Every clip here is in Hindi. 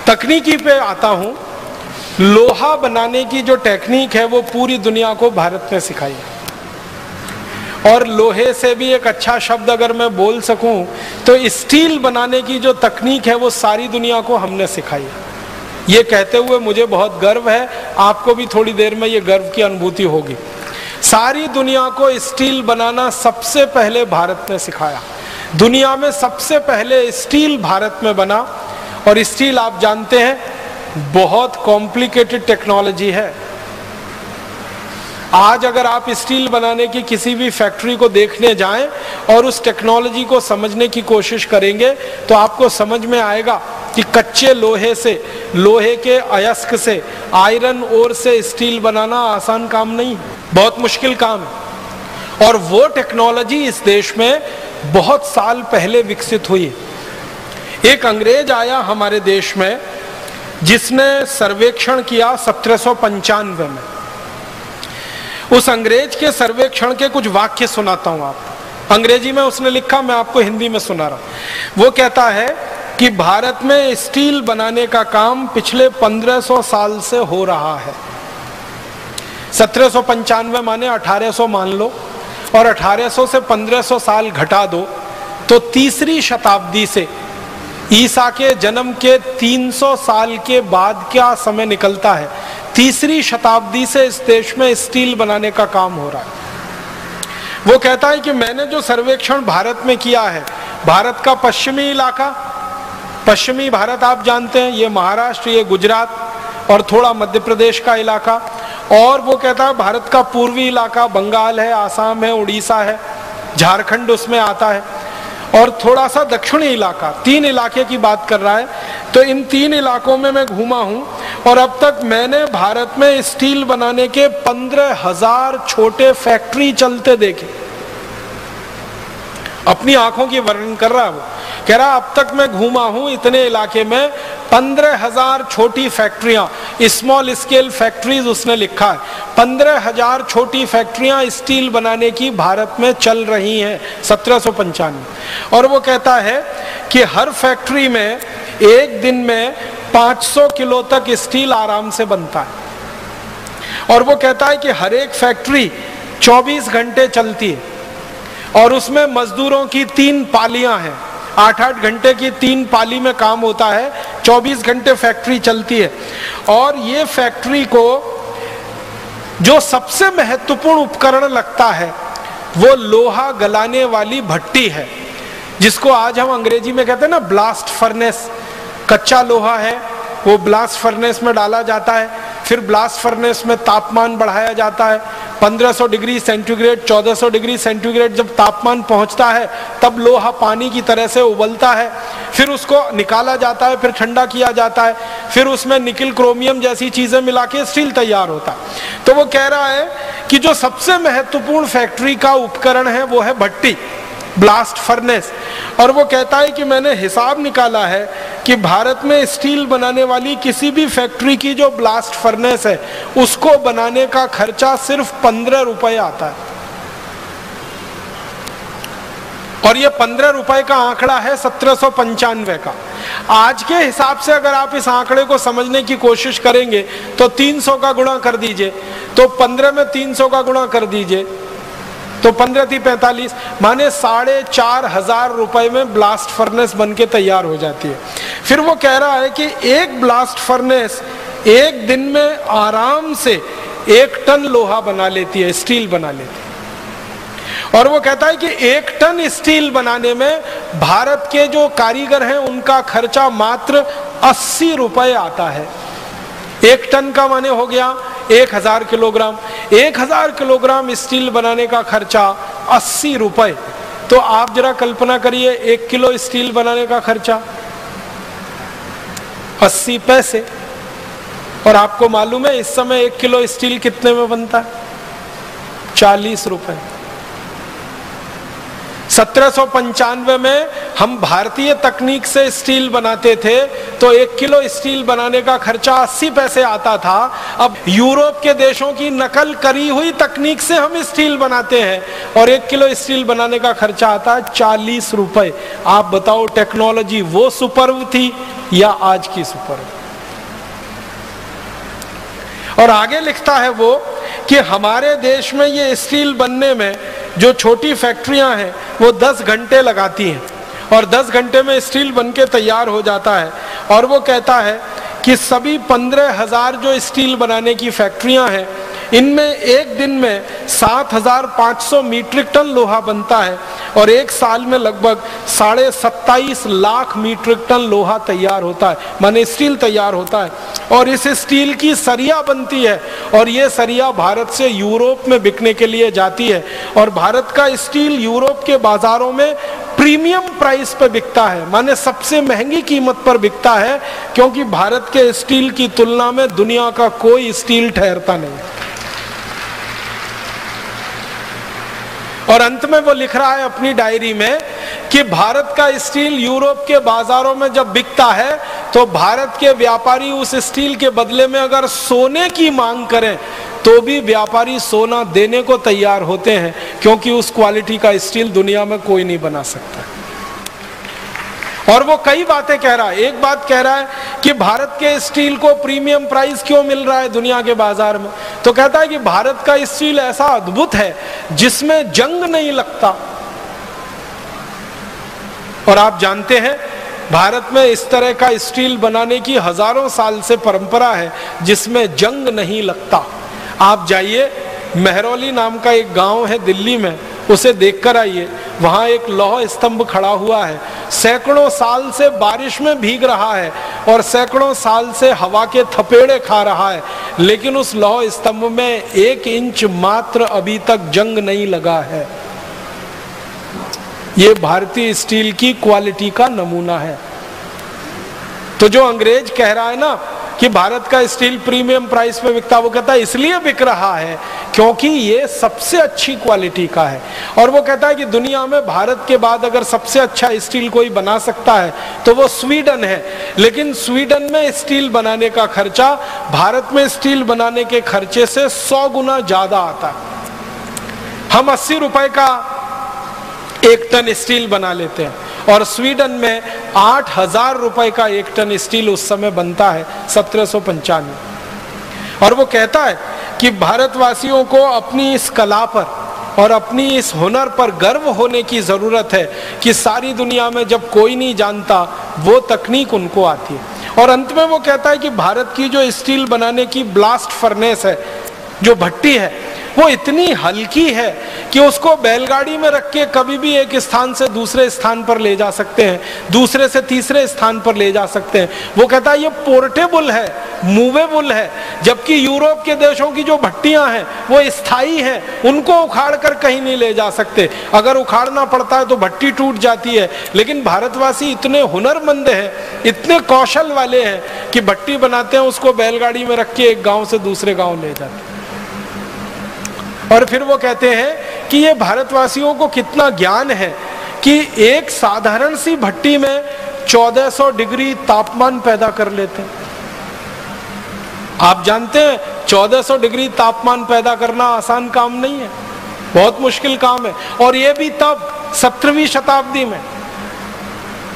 तकनीकी पे आता हूं। लोहा बनाने की जो टेक्निक है वो पूरी दुनिया को भारत ने सिखाई है। और लोहे से भी एक अच्छा शब्द अगर मैं बोल सकूं तो स्टील बनाने की जो तकनीक है वो सारी दुनिया को हमने सिखाई है। ये कहते हुए मुझे बहुत गर्व है, आपको भी थोड़ी देर में ये गर्व की अनुभूति होगी। सारी दुनिया को स्टील बनाना सबसे पहले भारत ने सिखाया। दुनिया में सबसे पहले स्टील भारत में बना। और स्टील आप जानते हैं बहुत कॉम्प्लिकेटेड टेक्नोलॉजी है। आज अगर आप स्टील बनाने की किसी भी फैक्ट्री को देखने जाएं और उस टेक्नोलॉजी को समझने की कोशिश करेंगे तो आपको समझ में आएगा कि कच्चे लोहे से, लोहे के अयस्क से, आयरन ओर से स्टील बनाना आसान काम नहीं है, बहुत मुश्किल काम है। और वो टेक्नोलॉजी इस देश में बहुत साल पहले विकसित हुई है। एक अंग्रेज आया हमारे देश में जिसने सर्वेक्षण किया 1795 में। उस अंग्रेज के सर्वेक्षण के कुछ वाक्य सुनाता हूं आपको। अंग्रेजी में उसने लिखा, मैं आपको हिंदी में सुना रहा। वो कहता है कि भारत में स्टील बनाने का काम पिछले 1500 साल से हो रहा है। 1795 माने 1800 मान लो, और 1800 से 1500 साल घटा दो तो तीसरी शताब्दी से ईसा के जन्म के 300 साल के बाद क्या समय निकलता है। तीसरी शताब्दी से इस देश में स्टील बनाने का काम हो रहा है। वो कहता है कि मैंने जो सर्वेक्षण भारत में किया है, भारत का पश्चिमी इलाका, पश्चिमी भारत आप जानते हैं, ये महाराष्ट्र, ये गुजरात और थोड़ा मध्य प्रदेश का इलाका, और वो कहता है भारत का पूर्वी इलाका, बंगाल है, आसाम है, उड़ीसा है, झारखंड उसमें आता है, और थोड़ा सा दक्षिणी इलाका। 3 इलाके की बात कर रहा है। तो इन 3 इलाकों में मैं घूमा हूं और अब तक मैंने भारत में स्टील बनाने के 15,000 छोटे फैक्ट्री चलते देखे। अपनी आंखों की वर्णन कर रहा है वो। कह रहा अब तक मैं घूमा हूं इतने इलाके में 15,000 छोटी फैक्ट्रियां, स्मॉल स्केल फैक्ट्रीज उसने लिखा है। 15,000 छोटी फैक्ट्रियां स्टील बनाने की भारत में चल रही हैं 1795। और वो कहता है कि हर फैक्ट्री में एक दिन में 500 किलो तक स्टील आराम से बनता है। और वो कहता है कि हर एक फैक्ट्री 24 घंटे चलती है और उसमें मजदूरों की 3 पालियां हैं। 8-8 घंटे की 3 पाली में काम होता है, 24 घंटे फैक्ट्री चलती है। और ये फैक्ट्री को जो सबसे महत्वपूर्ण उपकरण लगता है वो लोहा गलाने वाली भट्टी है, जिसको आज हम अंग्रेजी में कहते हैं ना ब्लास्ट फर्नेस। कच्चा लोहा है, वो ब्लास्ट फर्नेस में डाला जाता है, फिर ब्लास्ट फर्नेस में तापमान बढ़ाया जाता है। 1500 डिग्री सेंटीग्रेड, 1400 डिग्री सेंटीग्रेड जब तापमान पहुंचता है तब लोहा पानी की तरह से उबलता है। फिर उसको निकाला जाता है, फिर ठंडा किया जाता है, फिर उसमें निकिल, क्रोमियम जैसी चीजें मिला के स्टील तैयार होता है। तो वो कह रहा है कि जो सबसे महत्वपूर्ण फैक्ट्री का उपकरण है वो है भट्टी, ब्लास्ट फर्नेस। और वो कहता है कि मैंने हिसाब निकाला है कि भारत में स्टील बनाने वाली किसी भी फैक्ट्री की जो ब्लास्ट फर्नेस है उसको बनाने का खर्चा सिर्फ 15 रुपए आता है। और ये 15 रुपए का आंकड़ा है 1795 का। आज के हिसाब से अगर आप इस आंकड़े को समझने की कोशिश करेंगे तो 300 का गुणा कर दीजिए, तो 15 में 300 का गुणा कर दीजिए तो 15 × 45 माने 4,500 रुपए में ब्लास्ट फर्नेस बन के तैयार हो जाती है। फिर वो कह रहा है कि एक ब्लास्ट फर्नेस एक दिन में आराम से 1 टन लोहा बना लेती है, स्टील बना लेती है। और वो कहता है कि 1 टन स्टील बनाने में भारत के जो कारीगर हैं उनका खर्चा मात्र 80 रुपए आता है। 1 टन का माने हो गया 1000 किलोग्राम। 1000 किलोग्राम स्टील बनाने का खर्चा 80 रुपए। तो आप जरा कल्पना करिए 1 किलो स्टील बनाने का खर्चा 80 पैसे। और आपको मालूम है इस समय 1 किलो स्टील कितने में बनता है? 40 रुपए। 1795 में हम भारतीय तकनीक से स्टील बनाते थे तो 1 किलो स्टील बनाने का खर्चा 80 पैसे आता था। अब यूरोप के देशों की नकल करी हुई तकनीक से हम स्टील बनाते हैं और 1 किलो स्टील बनाने का खर्चा आता है 40 रुपए। आप बताओ टेक्नोलॉजी वो सुपर्ब थी या आज की सुपर्ब? और आगे लिखता है वो कि हमारे देश में ये स्टील बनने में जो छोटी फैक्ट्रियां हैं वो 10 घंटे लगाती हैं और 10 घंटे में स्टील बनके तैयार हो जाता है। और वो कहता है कि सभी 15,000 जो स्टील बनाने की फैक्ट्रियां हैं इनमें एक दिन में 7,500 मीट्रिक टन लोहा बनता है और एक साल में लगभग 27.5 लाख मीट्रिक टन लोहा तैयार होता है, माने स्टील तैयार होता है। और इस स्टील की सरिया बनती है और ये सरिया भारत से यूरोप में बिकने के लिए जाती है और भारत का स्टील यूरोप के बाजारों में प्रीमियम प्राइस पे बिकता है, माने सबसे महंगी कीमत पर बिकता है, क्योंकि भारत के स्टील की तुलना में दुनिया का कोई स्टील ठहरता नहीं। और अंत में वो लिख रहा है अपनी डायरी में कि भारत का स्टील यूरोप के बाजारों में जब बिकता है तो भारत के व्यापारी उस स्टील के बदले में अगर सोने की मांग करें तो भी व्यापारी सोना देने को तैयार होते हैं, क्योंकि उस क्वालिटी का स्टील दुनिया में कोई नहीं बना सकता। और वो कई बातें कह रहा है। एक बात कह रहा है कि भारत के स्टील को प्रीमियम प्राइस क्यों मिल रहा है दुनिया के बाजार में, तो कहता है कि भारत का स्टील ऐसा अद्भुत है जिसमें जंग नहीं लगता। और आप जानते हैं भारत में इस तरह का स्टील बनाने की हजारों साल से परंपरा है जिसमें जंग नहीं लगता। आप जाइए, मेहरौली नाम का एक गांव है दिल्ली में, उसे देखकर आइए। वहां एक लौह स्तंभ खड़ा हुआ है, सैकड़ों साल से बारिश में भीग रहा है और सैकड़ों साल से हवा के थपेड़े खा रहा है, लेकिन उस लौह स्तंभ में 1 इंच मात्र अभी तक जंग नहीं लगा है। ये भारतीय स्टील की क्वालिटी का नमूना है। तो जो अंग्रेज कह रहा है ना कि भारत का स्टील प्रीमियम प्राइस पे बिकता, वो कहता है इसलिए बिक रहा है क्योंकि ये सबसे अच्छी क्वालिटी का है। और वो कहता है कि दुनिया में भारत के बाद अगर सबसे अच्छा स्टील कोई बना सकता है तो वो स्वीडन है, लेकिन स्वीडन में स्टील बनाने का खर्चा भारत में स्टील बनाने के खर्चे से 100 गुना ज्यादा आता है। हम 80 रुपए का 1 टन स्टील बना लेते हैं और स्वीडन में 8,000 रुपए का 1 टन स्टील उस समय बनता है 1795। और वो कहता है कि भारतवासियों को अपनी इस कला पर और अपनी इस हुनर पर गर्व होने की जरूरत है कि सारी दुनिया में जब कोई नहीं जानता वो तकनीक उनको आती है। और अंत में वो कहता है कि भारत की जो स्टील बनाने की ब्लास्ट फर्नेस है, जो भट्टी है, वो इतनी हल्की है कि उसको बैलगाड़ी में रख के कभी भी एक स्थान से दूसरे स्थान पर ले जा सकते हैं, दूसरे से तीसरे स्थान पर ले जा सकते हैं। वो कहता है ये पोर्टेबल है, मूवेबल है, जबकि यूरोप के देशों की जो भट्टियां हैं वो स्थायी हैं, उनको उखाड़ कर कहीं नहीं ले जा सकते। अगर उखाड़ना पड़ता है तो भट्टी टूट जाती है, लेकिन भारतवासी इतने हुनरमंद हैं, इतने कौशल वाले हैं कि भट्टी बनाते हैं, उसको बैलगाड़ी में रख के एक गांव से दूसरे गांव ले जाते हैं। और फिर वो कहते हैं कि ये भारतवासियों को कितना ज्ञान है कि एक साधारण सी भट्टी में 1400 डिग्री तापमान पैदा कर लेते हैं। आप जानते हैं 1400 डिग्री तापमान पैदा करना आसान काम नहीं है, बहुत मुश्किल काम है। और ये भी तब 17वीं शताब्दी में।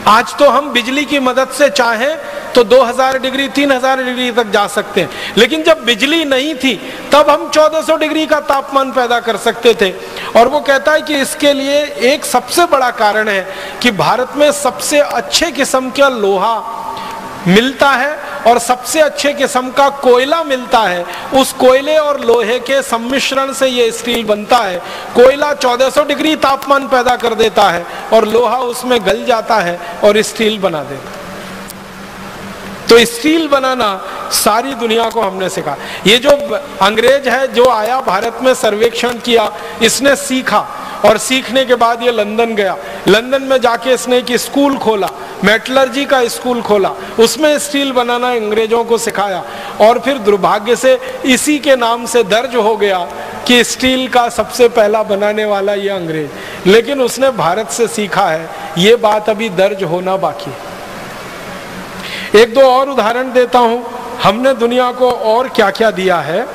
आज तो हम बिजली की मदद से चाहें तो 2000 डिग्री 3000 डिग्री तक जा सकते हैं, लेकिन जब बिजली नहीं थी तब हम 1400 डिग्री का तापमान पैदा कर सकते थे। और वो कहता है कि इसके लिए एक सबसे बड़ा कारण है कि भारत में सबसे अच्छे किस्म का लोहा मिलता है और सबसे अच्छे किस्म का कोयला मिलता है। उस कोयले और लोहे के सम्मिश्रण से ये स्टील बनता है। कोयला 1400 डिग्री तापमान पैदा कर देता है और लोहा उसमें गल जाता है और स्टील बना देता है। तो स्टील बनाना सारी दुनिया को हमने सिखा। ये जो अंग्रेज है जो आया भारत में सर्वेक्षण किया, इसने सीखा और सीखने के बाद ये लंदन गया। लंदन में जाके इसने एक स्कूल खोला, मेटलर्जी का स्कूल खोला, उसमें स्टील बनाना अंग्रेजों को सिखाया। और फिर दुर्भाग्य से इसी के नाम से दर्ज हो गया कि स्टील का सबसे पहला बनाने वाला ये अंग्रेज, लेकिन उसने भारत से सीखा है, ये बात अभी दर्ज होना बाकी है। एक दो और उदाहरण देता हूं, हमने दुनिया को और क्या क्या दिया है।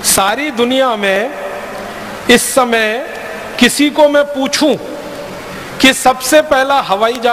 सारी दुनिया में इस समय किसी को मैं पूछूं कि सबसे पहला हवाई जहाज